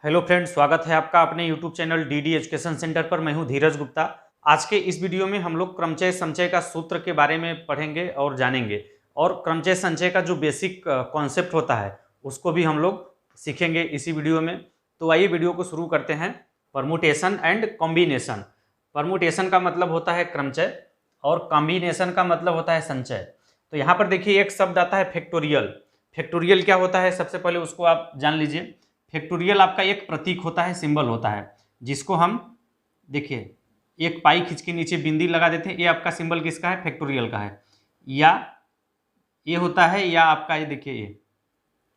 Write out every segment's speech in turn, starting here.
Hello friends, स्वागत है आपका अपने YouTube channel DD education centre पर। मैं हूं धीरज गुप्ता। आज के इस वीडियो में हम लोग क्रमचय संचय का सूत्र के बारे में पढ़ेंगे और जानेंगे, और क्रमचय संचय का जो बेसिक कॉन्सेप्ट होता है उसको भी हम लोग सीखेंगे इसी वीडियो में। तो आइए वीडियो को शुरू करते हैं। Permutation and combination. परमुटेशन का मतलब होता है क्रमचय और कॉम्बिनेशन का मतलब होता है संचय। तो यहाँ पर देखिए एक शब्द आता है फैक्टोरियल। फैक्टोरियल क्या होता है, सबसे पहले उसको आप जान लीजिए। फैक्टोरियल आपका एक प्रतीक होता है, सिंबल होता है, जिसको हम देखिए एक पाई खींच के नीचे बिंदी लगा देते हैं। ये आपका सिंबल किसका है? फैक्टोरियल का है। या ये होता है, या आपका ये देखिए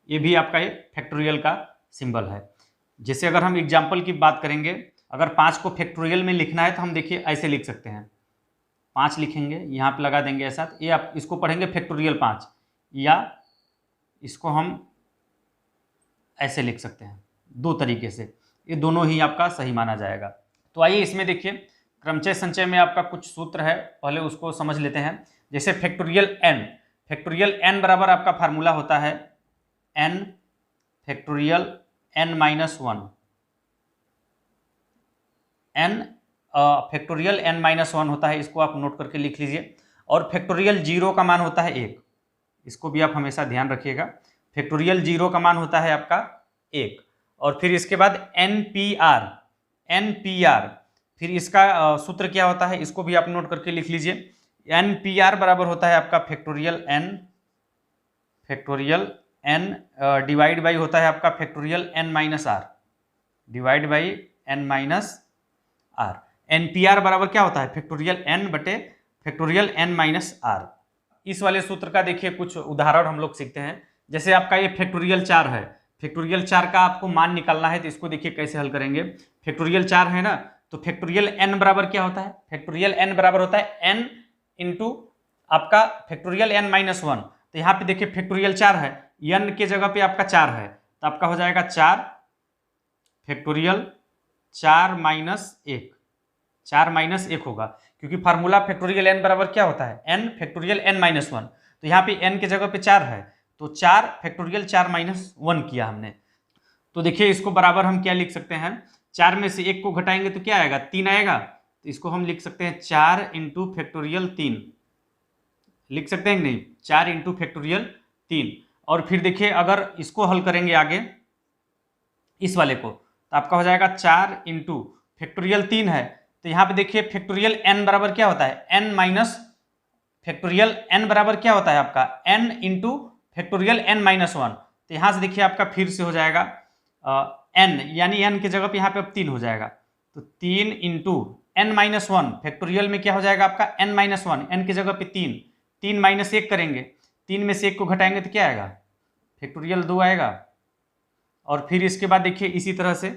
ये भी आपका ये फैक्टोरियल का सिंबल है। जैसे अगर हम एग्जाम्पल की बात करेंगे, अगर 5 को फैक्टोरियल में लिखना है तो हम देखिए ऐसे लिख सकते हैं। 5 लिखेंगे, यहाँ पे लगा देंगे ऐसा, ये आप इसको पढ़ेंगे फैक्टोरियल 5, या इसको हम ऐसे लिख सकते हैं। दो तरीके से, ये दोनों ही आपका सही माना जाएगा। तो आइए इसमें देखिए क्रमचय संचय में आपका कुछ सूत्र है, पहले उसको समझ लेते हैं। जैसे फैक्टोरियल एन, फैक्टोरियल एन बराबर आपका फार्मूला होता है n factorial n minus one. N factorial n minus one होता है, इसको आप नोट करके लिख लीजिए। और फैक्टोरियल 0 का मान होता है 1, इसको भी आप हमेशा ध्यान रखिएगा। फैक्टोरियल 0 का मान होता है आपका 1। और फिर इसके बाद NPR, NPR फिर इसका सूत्र क्या होता है, इसको भी आप नोट करके लिख लीजिए। NPR बराबर होता है आपका फैक्टोरियल n डिवाइड बाई होता है आपका factorial n minus r, divide by n minus r. NPR बराबर क्या होता है? फैक्टोरियल n बटे फैक्टोरियल n माइनस आर। इस वाले सूत्र का देखिए कुछ उदाहरण हम लोग सीखते हैं। जैसे आपका ये फैक्टोरियल 4 है, फैक्टोरियल 4 का आपको मान निकालना है, तो इसको देखिए कैसे हल करेंगे। फैक्टोरियल 4 है ना, तो फैक्टोरियल n बराबर क्या होता है? फैक्टोरियल n बराबर होता है n इंटू आपका फैक्टोरियल n माइनस वन। तो यहाँ पे देखिए फैक्टोरियल 4 है, n के जगह पे आपका 4 है, तो आपका हो जाएगा 4 फैक्टोरियल 4 माइनस 1, 4 माइनस 1 होगा, क्योंकि फार्मूला फैक्टोरियल n बराबर क्या होता है? n factorial n minus one. तो यहाँ पे n के जगह पे 4 है, तो 4 फैक्टोरियल 4 माइनस 1 किया हमने। तो देखिए इसको बराबर हम क्या लिख सकते हैं, 4 में से 1 को घटाएंगे तो क्या आएगा? 3 आएगा। तो इसको हम लिख सकते हैं 4 इंटू फैक्टोरियल 3, लिख सकते हैं नहीं, 4 इंटू फैक्टोरियल 3। और फिर देखिए अगर इसको हल करेंगे आगे इस वाले को, तो आपका हो जाएगा 4 इंटू फैक्टोरियल 3 है, तो यहाँ पे देखिए फैक्टोरियल n बराबर क्या होता है? n माइनस फैक्टोरियल n बराबर क्या होता है आपका? n into factorial n minus one. तो यहाँ से देखिए आपका फिर से हो जाएगा n, यानी n की जगह पे यहाँ पे अब 3 हो जाएगा, तो 3 into n minus one. Factorial में क्या हो जाएगा आपका? n माइनस वन, n की जगह पे 3, 3 माइनस 1 करेंगे, 3 में से 1 को घटाएंगे तो क्या आएगा? फैक्टोरियल 2 आएगा। और फिर इसके बाद देखिए इसी तरह से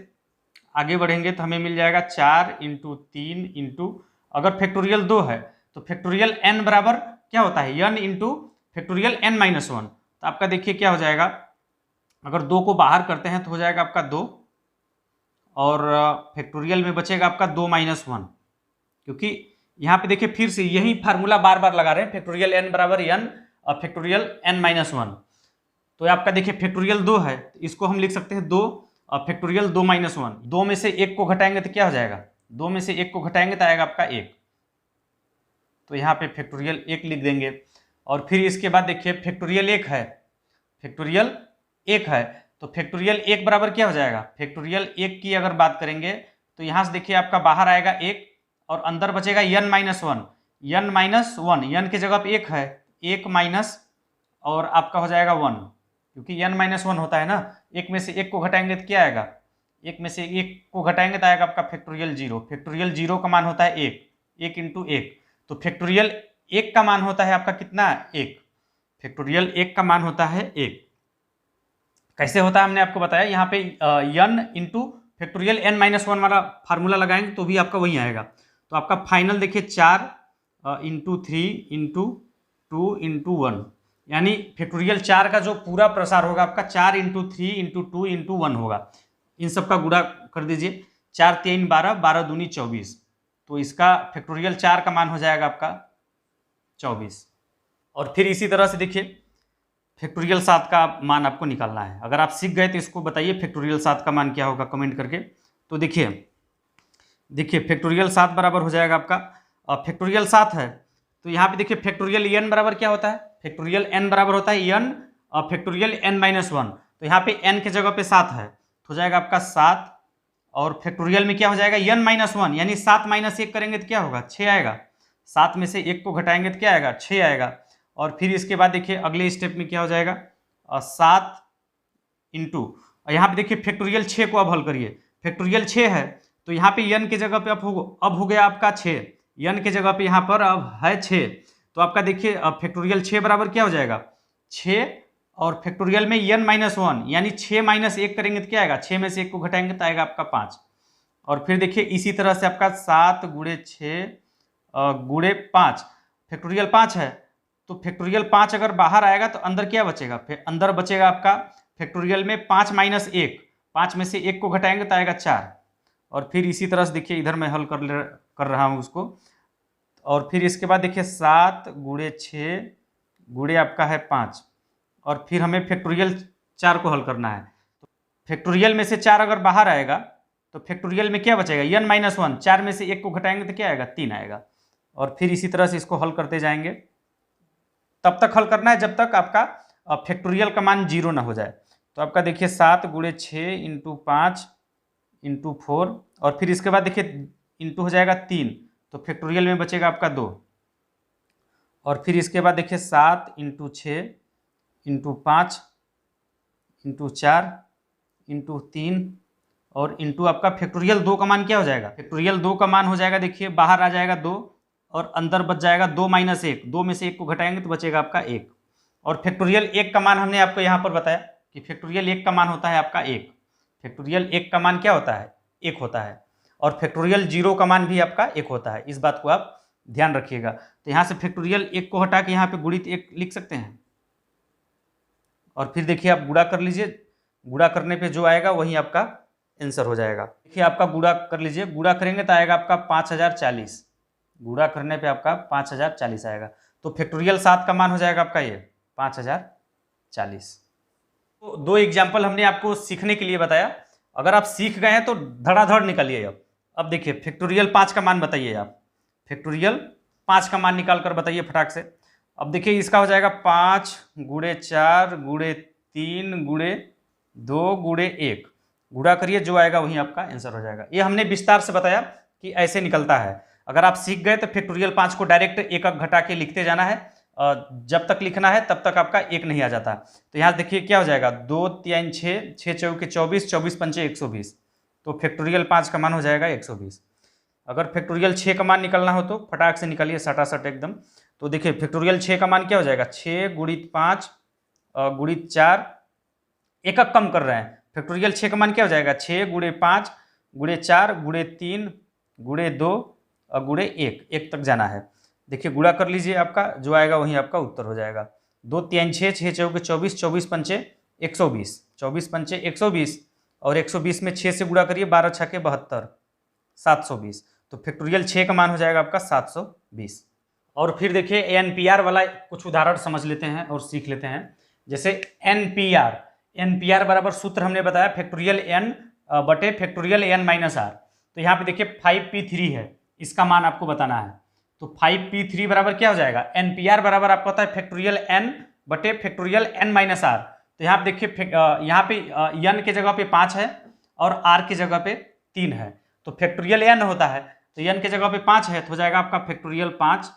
आगे बढ़ेंगे तो हमें मिल जाएगा 4 इंटू 3 इंटू, अगर फैक्टोरियल 2 है तो फैक्टोरियल n बराबर क्या होता है? n into factorial n minus one. तो आपका देखिए क्या हो जाएगा, अगर 2 को बाहर करते हैं तो हो जाएगा आपका 2, और फैक्टोरियल में बचेगा आपका 2 माइनस वन, क्योंकि यहाँ पे देखिए फिर से यही फार्मूला बार बार लगा रहे हैं, फैक्टोरियल n बराबर n और फैक्टोरियल n माइनस वन। तो आपका देखिए फैक्टोरियल 2 है, तो इसको हम लिख सकते हैं 2 और फैक्टोरियल 2 माइनस वन। 2 में से 1 को घटाएंगे तो क्या हो जाएगा? 2 में से 1 को घटाएंगे तो आएगा आपका 1, तो यहाँ पे फैक्टोरियल 1 लिख देंगे। और फिर इसके बाद देखिए फैक्टोरियल 1 है, फैक्टोरियल 1 है, तो फैक्टोरियल 1 बराबर क्या हो जाएगा? फैक्टोरियल 1 की अगर बात करेंगे तो यहाँ से देखिए आपका बाहर आएगा 1 और अंदर बचेगा n minus one, n minus one, n की जगह पे 1 है, 1 माइनस और आपका हो जाएगा 1, क्योंकि n माइनस वन होता है ना। 1 में से 1 को घटाएंगे तो क्या आएगा? 1 में से 1 को घटाएंगे तो आएगा आपका फैक्टोरियल 0। फैक्टोरियल 0 का मान होता है 1, 1 इंटू 1, तो फैक्टोरियल 1 का मान होता है आपका कितना? 1। फैक्टोरियल 1 का मान होता है 1। कैसे होता है हमने आपको बताया, यहाँ पे n into factorial n minus one वाला फार्मूला लगाएंगे तो भी आपका वही आएगा। तो आपका फाइनल देखिए 4 इंटू 3 इंटू 2 इंटू 1, यानी फैक्टोरियल 4 का जो पूरा प्रसार होगा आपका 4 इंटू 3 इंटू 2 इंटू 1 होगा। इन सब का गुणा कर दीजिए, 4 3 12, 12 दूनी 24, तो इसका फैक्टोरियल 4 का मान हो जाएगा आपका 24। और फिर इसी तरह से देखिए फैक्टोरियल 7 का मान आपको निकालना है। अगर आप सीख गए तो इसको बताइए फैक्टोरियल 7 का मान क्या होगा कमेंट करके। तो देखिए फैक्टोरियल 7 बराबर हो जाएगा आपका, फैक्टोरियल 7 है तो यहाँ पे देखिए फैक्टोरियल एन बराबर क्या होता है, फैक्टोरियल एन बराबर होता है एन फैक्टोरियल एन माइनस 1। तो यहाँ पे एन के जगह पे 7 है तो हो जाएगा आपका 7, और फैक्टोरियल में क्या हो जाएगा एन माइनस 1, यानी 7 माइनस 1 करेंगे तो क्या होगा 6 आएगा, 7 में से 1 को घटाएंगे तो क्या आएगा 6 आएगा। और फिर इसके बाद देखिए अगले स्टेप में क्या हो जाएगा 7 इंटू, यहाँ पे देखिए फैक्टोरियल 6 को अब हल करिए, फैक्टोरियल 6 है तो यहाँ पे n के जगह पे अब हो गया आपका 6, n के जगह पे यहाँ पर अब है 6, तो आपका देखिए अब फैक्टोरियल 6 बराबर क्या हो जाएगा 6, और फैक्टोरियल में n माइनस 1 यानी 6 माइनस 1 करेंगे तो क्या आएगा, 6 में से 1 को घटाएंगे तो आएगा आपका 5। और फिर देखिए इसी तरह से आपका 7 गुणे 6 गुणे 5, फैक्टोरियल 5 है तो फैक्टोरियल 5 अगर बाहर आएगा तो अंदर क्या बचेगा, फिर अंदर बचेगा आपका फैक्टोरियल में 5 माइनस 1, 5 में से 1 को घटाएंगे तो आएगा 4। और फिर इसी तरह से देखिए इधर मैं हल कर रहा हूँ उसको, और फिर इसके बाद देखिए 7 गुणे 6 गुणे आपका है 5, और फिर हमें फैक्टोरियल 4 को हल करना है। तो फैक्टोरियल में से 4 अगर बाहर आएगा तो फैक्टोरियल में क्या बचेगा n माइनस 1, 4 में से 1 को घटाएंगे तो क्या आएगा 3 आएगा। और फिर इसी तरह से इसको हल करते जाएंगे, तब तक हल करना है जब तक आपका फैक्टोरियल का मान 0 ना हो जाए। तो आपका देखिए 7 गुणे 6 इंटू 5 इंटू 4, और फिर इसके बाद देखिए इंटू हो जाएगा 3, तो फैक्टोरियल में बचेगा आपका 2, और फिर इसके बाद देखिए 7 इंटू 6 इंटू 5 इंटू 4 इंटू 3 और इंटू आपका फैक्टोरियल 2 का मान क्या हो जाएगा, फैक्टोरियल 2 का मान हो जाएगा देखिए बाहर आ जाएगा 2 और अंदर बच जाएगा 2 माइनस 1, 2 में से 1 को घटाएंगे तो बचेगा आपका 1। और फैक्टोरियल 1 का मान हमने आपको यहाँ पर बताया कि फैक्टोरियल 1 का मान होता है आपका 1, फैक्टोरियल 1 का मान क्या होता है 1 होता है, और फैक्टोरियल 0 का मान भी आपका 1 होता है, इस बात को आप ध्यान रखिएगा। तो यहाँ से फैक्टोरियल 1 को हटा के यहाँ पे गुणित 1 लिख सकते हैं, और फिर देखिए आप गुणा कर लीजिए, गुणा करने पे जो आएगा वही आपका आंसर हो जाएगा। देखिए आपका गुणा कर लीजिए, गुणा करेंगे तो आएगा आपका 5040, गुणा करने पे आपका 5040 आएगा। तो फैक्टोरियल 7 का मान हो जाएगा आपका ये 5040। तो 2 एग्जाम्पल हमने आपको सीखने के लिए बताया, अगर आप सीख गए हैं तो धड़ाधड़ निकालिए। अब देखिए फैक्टोरियल 5 का मान बताइए, आप फैक्टोरियल 5 का मान निकाल कर बताइए फटाक से। अब देखिए इसका हो जाएगा 5 गुणे 4 गुणे 3 गुणे 2 गुणे 1, गुणा करिए जो आएगा वही आपका आंसर हो जाएगा। ये हमने विस्तार से बताया कि ऐसे निकलता है। अगर आप सीख गए तो फैक्टोरियल 5 को डायरेक्ट एक घटा के लिखते जाना है, जब तक लिखना है तब तक आपका 1 नहीं आ जाता। तो यहाँ देखिए क्या हो जाएगा 2 3 6 6 चौके 24 24 पंचे 120, तो फैक्टोरियल 5 का मान हो जाएगा 120। अगर फैक्टोरियल 6 का मान निकलना हो तो फटाक से निकालिए सटासट एकदम। तो देखिए फैक्टोरियल 6 का मान क्या हो जाएगा 6 गुणित 5 गुणित 4, एक कम कर रहे हैं, फैक्टोरियल 6 का मान क्या हो जाएगा 6 गुणे 5 गुणे 4 गुणे 3 गुणे 2 और गुणे 1 तक जाना है। देखिए गुणा कर लीजिए, आपका जो आएगा वही आपका उत्तर हो जाएगा। 2 3 6 6 चौके 24 24 पंचे 120, 24 पंचे 120 और 120 में 6 से गुणा करिए, 12 छके 72, 720। तो फैक्टोरियल 6 का मान हो जाएगा आपका 720। और फिर देखिए एनपीआर वाला कुछ उदाहरण समझ लेते हैं और सीख लेते हैं। जैसे एनपीआर बराबर सूत्र हमने बताया फैक्टोरियल एन बटे फैक्टोरियल एन माइनस आर। तो यहाँ पे देखिए 5p3 है, इसका मान आपको बताना है। तो 5p3 बराबर क्या हो जाएगा, एनपीआर बराबर आपको होता है फैक्टोरियल एन बटे फैक्टोरियल एन माइनस आर। तो यहाँ पे देखिए यहाँ पे एन के जगह पे 5 है और आर की जगह पे 3 है, तो फैक्टोरियल एन होता है, तो एन के जगह पे 5 है तो हो जाएगा आपका फैक्टोरियल 5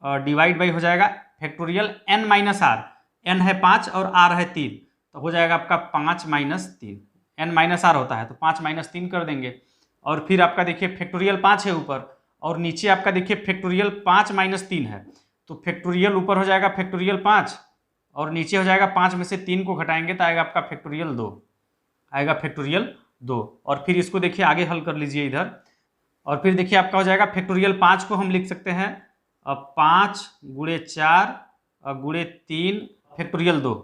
डिवाइड बाई हो जाएगा factorial n minus r, n है 5 और आर है 3, तो हो जाएगा आपका 5 माइनस 3, एन माइनस आर होता है तो 5 माइनस 3 कर देंगे। और फिर आपका देखिए फैक्टोरियल 5 है ऊपर और नीचे आपका देखिए फैक्टोरियल 5 माइनस 3 है, तो फैक्टोरियल ऊपर हो जाएगा फैक्टोरियल 5 और नीचे हो जाएगा 5 में से 3 को घटाएंगे तो आएगा आपका फैक्टोरियल 2, आएगा फैक्टोरियल 2। और फिर इसको देखिए आगे हल कर लीजिए इधर, और फिर देखिए आपका हो जाएगा फैक्टोरियल 5 को हम लिख सकते हैं 5 गुणे 4 गुणे 3 फैक्टोरियल 2।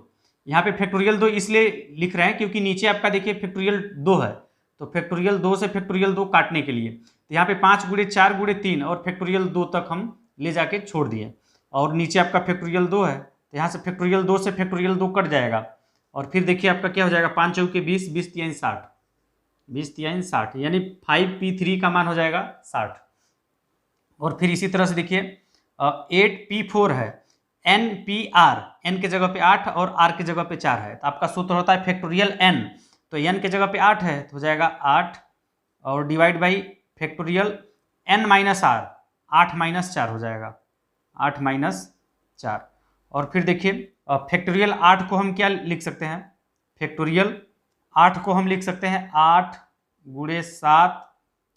यहाँ पे फैक्टोरियल 2 इसलिए लिख रहे हैं क्योंकि नीचे आपका देखिए फैक्टोरियल 2 है, तो फैक्टोरियल 2 से फैक्टोरियल 2 काटने के लिए तो यहाँ पे 5 गुणे 4 गुणे 3 और फैक्टोरियल 2 तक हम ले जाके छोड़ दिए, और नीचे आपका फैक्टोरियल 2 है तो यहाँ से फैक्टोरियल 2 से फैक्टोरियल 2 कट जाएगा, और फिर देखिए आपका क्या हो जाएगा, 5 चौके 20, 20 तिहाई 60, 20 तिहाई 60, यानी 5p3 का मान हो जाएगा 60। और फिर इसी तरह से देखिए 8p4 है, npr, n के जगह पे 8 और r के जगह पे 4 है, तो आपका सूत्र होता है फैक्टोरियल n, तो n के जगह पे 8 है तो हो जाएगा 8 और divide by factorial n minus r, 8 minus 4 हो जाएगा, 8 माइनस 4। और फिर देखिए फैक्टोरियल 8 को हम क्या लिख सकते हैं, फैक्टोरियल 8 को हम लिख सकते हैं 8 गुणे 7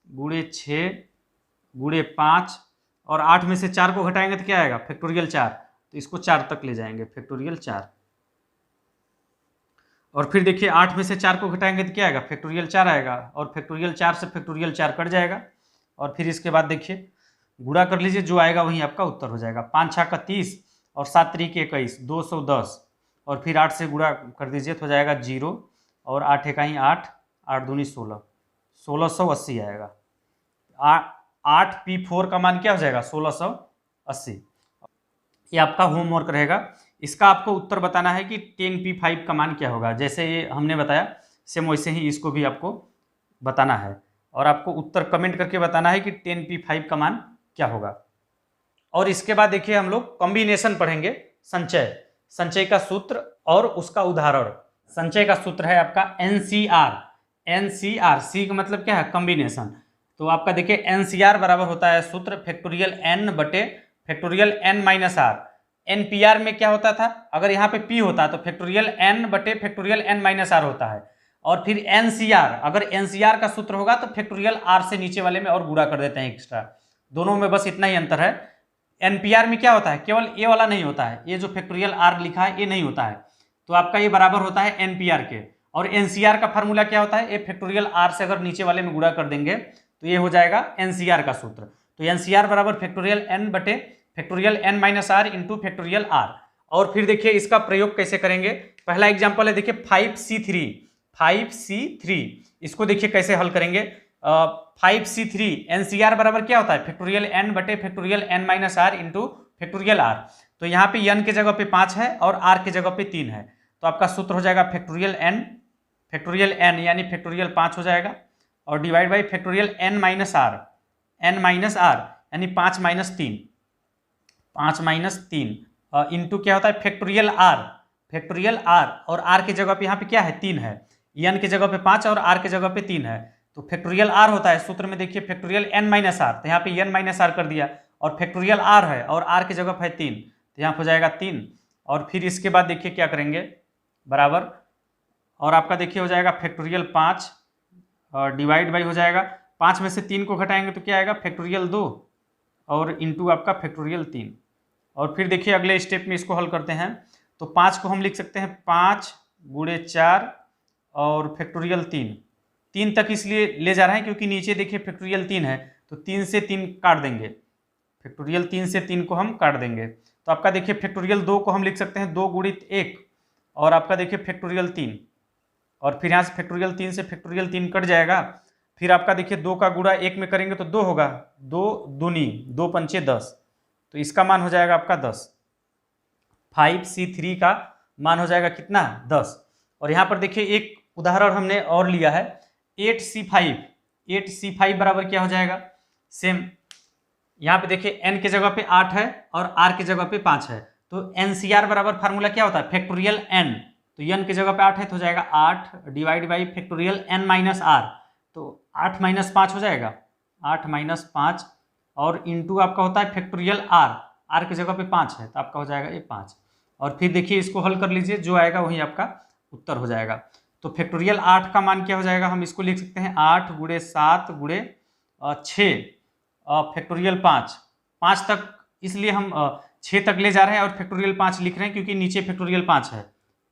गुणे 6 गुणे 5, और 8 में से 4 को घटाएंगे तो क्या आएगा, फैक्टोरियल 4, तो इसको 4 तक ले जाएंगे, फैक्टोरियल 4। और फिर देखिए 8 में से 4 को घटाएंगे तो क्या आएगा, फैक्टोरियल 4 आएगा, और फैक्टोरियल 4 से फैक्टोरियल 4 कट जाएगा। और फिर इसके बाद देखिए गुणा कर लीजिए, जो आएगा वही आपका उत्तर हो जाएगा। 5 छः का 30 और 7 त्रिक 21, 210, और फिर 8 से गुणा कर दीजिए तो हो जाएगा 0, और 8 इकाई 8, 8 दूनी 16, 1680 आएगा। 8p4 का मान क्या हो जाएगा, 1680। ये आपका होमवर्क रहेगा, इसका आपको उत्तर बताना है कि 10p5 का मान क्या होगा। जैसे ये हमने बताया सेम वैसे ही इसको भी आपको बताना है, और आपको उत्तर कमेंट करके बताना है कि 10p5 का मान क्या होगा। और इसके बाद देखिए हम लोग कॉम्बिनेशन पढ़ेंगे, संचय, संचय का सूत्र और उसका उदाहरण। संचय का सूत्र है आपका NCR, NCR, सी का मतलब क्या है, कॉम्बिनेशन। तो आपका देखिए NCR बराबर होता है सूत्र फैक्टोरियल n बटे factorial n minus r। NPR में क्या होता था, अगर यहाँ पे p होता तो फैक्टोरियल n बटे फैक्टोरियल n माइनस r होता है। और फिर NCR, अगर NCR का सूत्र होगा तो फैक्टोरियल r से नीचे वाले में और गुणा कर देते हैं एक्स्ट्रा, दोनों में बस इतना ही अंतर है। NPR में क्या होता है, केवल ये वाला नहीं होता है, ये जो फैक्टोरियल r लिखा है ये नहीं होता है, तो आपका ये बराबर होता है NPR के। और NCR का फार्मूला क्या होता है, ये फैक्टोरियल r से अगर नीचे वाले में गुणा कर देंगे तो ये हो जाएगा NCR का सूत्र। तो NCR बराबर फैक्टोरियल n बटे factorial n minus r into factorial r। और फिर देखिए इसका प्रयोग कैसे करेंगे। पहला एग्जांपल है देखिए 5c3, 5c3, इसको देखिए कैसे हल करेंगे। 5c3 NCR बराबर क्या होता है, फैक्टोरियल n बटे factorial n minus r into factorial r। तो यहाँ पे n के जगह पे 5 है और r के जगह पे 3 है, तो आपका सूत्र हो जाएगा फैक्टोरियल n यानी फैक्टोरियल 5 हो जाएगा, और divide by factorial n minus r यानी 5 माइनस 3, 5 माइनस 3 इंटू क्या होता है फैक्टोरियल r, और r के जगह पे यहाँ पे क्या है 3 है, n के जगह पे 5 और r के जगह पे 3 है, तो फैक्टोरियल r होता है सूत्र में देखिए फैक्टोरियल n माइनस r, तो यहाँ पे n माइनस r कर दिया, और फैक्टोरियल r है और r के जगह पे है 3, तो यहाँ हो जाएगा 3। और फिर इसके बाद देखिए क्या करेंगे बराबर, और आपका देखिए हो जाएगा फैक्टोरियल 5 डिवाइड बाई हो जाएगा 5 में से 3 को घटाएंगे तो क्या आएगा फैक्टोरियल 2 और इंटू आपका फैक्टोरियल 3। और फिर देखिए अगले स्टेप में इसको हल करते हैं, तो 5 को हम लिख सकते हैं 5 गुणे 4 और फैक्टोरियल 3 तक इसलिए ले जा रहे हैं क्योंकि नीचे देखिए फैक्टोरियल 3 है, तो 3 से 3 काट देंगे, फैक्टोरियल 3 से 3 को हम काट देंगे, तो आपका देखिए फैक्टोरियल 2 को हम लिख सकते हैं 2 गुणित 1 और आपका देखिए फैक्टोरियल 3, और फिर यहाँ से फैक्टोरियल 3 से फैक्टोरियल 3 कट जाएगा, फिर आपका देखिए 2 का गुणा 1 में करेंगे तो 2 होगा, 2 दूनी 2 पंचे 10, तो इसका मान हो जाएगा आपका 10। 5c3 का मान हो जाएगा कितना 10। और यहाँ पर देखिए एक उदाहरण हमने और लिया है 8c5 बराबर क्या हो जाएगा, सेम यहाँ पे देखिए n के जगह पे 8 है और r के जगह पे 5 है, तो NCR बराबर फार्मूला क्या होता है फैक्टोरियल n, तो n के जगह पे 8 है तो हो जाएगा 8 divide by factorial n minus r, तो 8 माइनस 5 हो जाएगा, 8 माइनस 5 और इंटू आपका होता है फैक्टोरियल r के जगह पे 5 है तो आपका हो जाएगा ये 5। और फिर देखिए इसको हल कर लीजिए, जो आएगा वही आपका उत्तर हो जाएगा। तो फैक्टोरियल 8 का मान क्या हो जाएगा, हम इसको लिख सकते हैं 8 गुणे 7 गुणे 6 फैक्टोरियल 5 तक, इसलिए हम 6 तक ले जा रहे हैं और फैक्टोरियल 5 लिख रहे हैं क्योंकि नीचे फैक्टोरियल 5 है,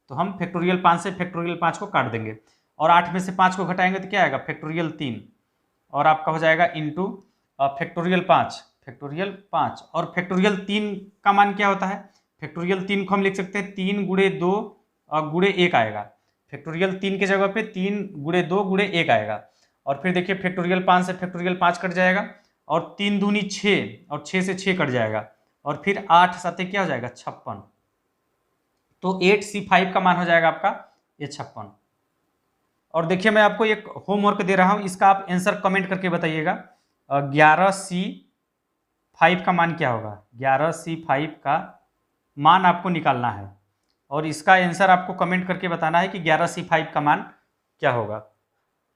तो हम फैक्टोरियल 5 से फैक्टोरियल 5 को काट देंगे, और 8 में से 5 को घटाएंगे तो क्या आएगा फैक्टोरियल 3, और आपका हो जाएगा इंटू फैक्टोरियल 5, और फैक्टोरियल 3 का मान क्या होता है, फैक्टोरियल 3 को हम लिख सकते हैं 3 गुणे 2 गुणे 1 आएगा, फैक्टोरियल 3 के जगह पे 3 गुणे 2 गुणे 1 आएगा, और फिर देखिए फैक्टोरियल 5 से फैक्टोरियल 5 कट जाएगा, और 3 दूनी 6 और 6 से 6 कट जाएगा, और फिर 8 साथे क्या हो जाएगा 56, तो 8C5 का मान हो जाएगा आपका ये 56। और देखिए मैं आपको एक होमवर्क दे रहा हूं, इसका आप आंसर कमेंट करके बताइएगा। 11C5 का मान क्या होगा? 11C5 का मान आपको निकालना है और इसका आंसर आपको कमेंट करके बताना है कि 11C5 का मान क्या होगा।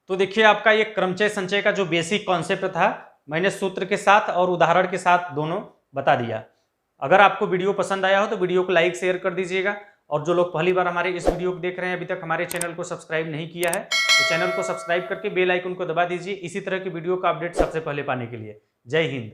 तो देखिए आपका ये क्रमचय संचय का जो बेसिक कॉन्सेप्ट था मैंने सूत्र के साथ और उदाहरण के साथ दोनों बता दिया। अगर आपको वीडियो पसंद आया हो तो वीडियो को लाइक शेयर कर दीजिएगा, और जो लोग पहली बार हमारे इस वीडियो को देख रहे हैं अभी तक हमारे चैनल को सब्सक्राइब नहीं किया है तो चैनल को सब्सक्राइब करके बेल आइकन को दबा दीजिए इसी तरह की वीडियो का अपडेट सबसे पहले पाने के लिए। जय हिंद।